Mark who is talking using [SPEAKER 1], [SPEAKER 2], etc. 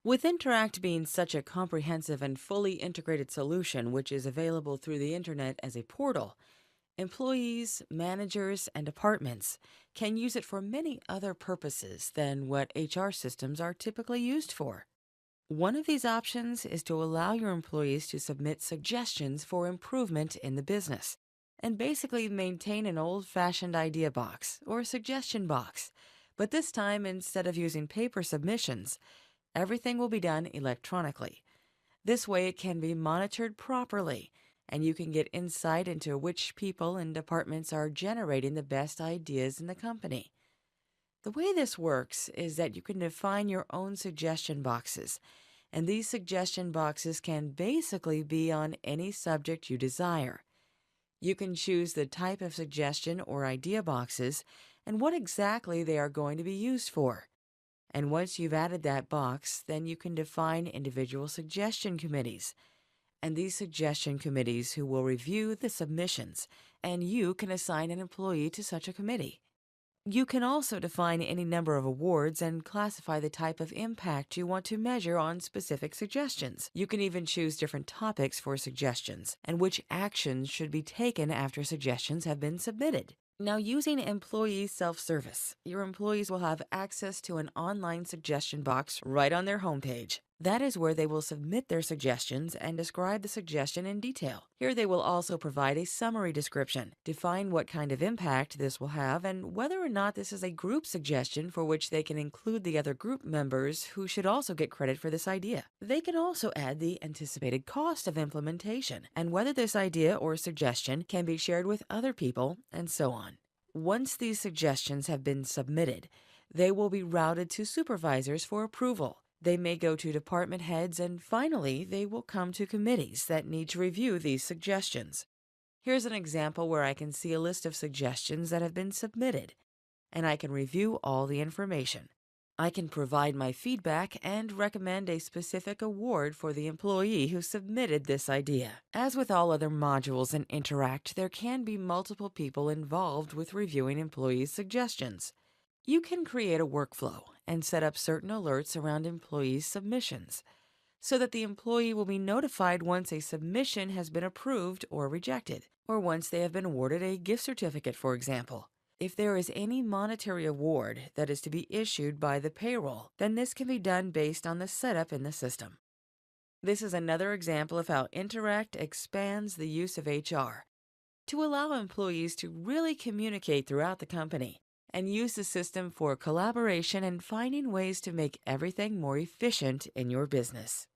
[SPEAKER 1] With Interact being such a comprehensive and fully integrated solution, which is available through the internet as a portal, employees, managers, and departments can use it for many other purposes than what HR systems are typically used for. One of these options is to allow your employees to submit suggestions for improvement in the business and basically maintain an old fashioned idea box or suggestion box. But this time, instead of using paper submissions, everything will be done electronically. This way, it can be monitored properly, and you can get insight into which people and departments are generating the best ideas in the company. The way this works is that you can define your own suggestion boxes, and these suggestion boxes can basically be on any subject you desire. You can choose the type of suggestion or idea boxes and what exactly they are going to be used for. And once you've added that box, then you can define individual suggestion committees. And these suggestion committees who will review the submissions, and you can assign an employee to such a committee. You can also define any number of awards and classify the type of impact you want to measure on specific suggestions. You can even choose different topics for suggestions and which actions should be taken after suggestions have been submitted. Now, using employee self-service, your employees will have access to an online suggestion box right on their homepage. That is where they will submit their suggestions and describe the suggestion in detail. Here they will also provide a summary description, define what kind of impact this will have, and whether or not this is a group suggestion for which they can include the other group members who should also get credit for this idea. They can also add the anticipated cost of implementation and whether this idea or suggestion can be shared with other people, and so on. Once these suggestions have been submitted, they will be routed to supervisors for approval. They may go to department heads, and finally, they will come to committees that need to review these suggestions. Here's an example where I can see a list of suggestions that have been submitted, and I can review all the information. I can provide my feedback and recommend a specific award for the employee who submitted this idea. As with all other modules in Interact, there can be multiple people involved with reviewing employees' suggestions. You can create a workflow and set up certain alerts around employees' submissions so that the employee will be notified once a submission has been approved or rejected, or once they have been awarded a gift certificate, for example. If there is any monetary award that is to be issued by the payroll, then this can be done based on the setup in the system. This is another example of how Interact expands the use of HR to allow employees to really communicate throughout the company and use the system for collaboration and finding ways to make everything more efficient in your business.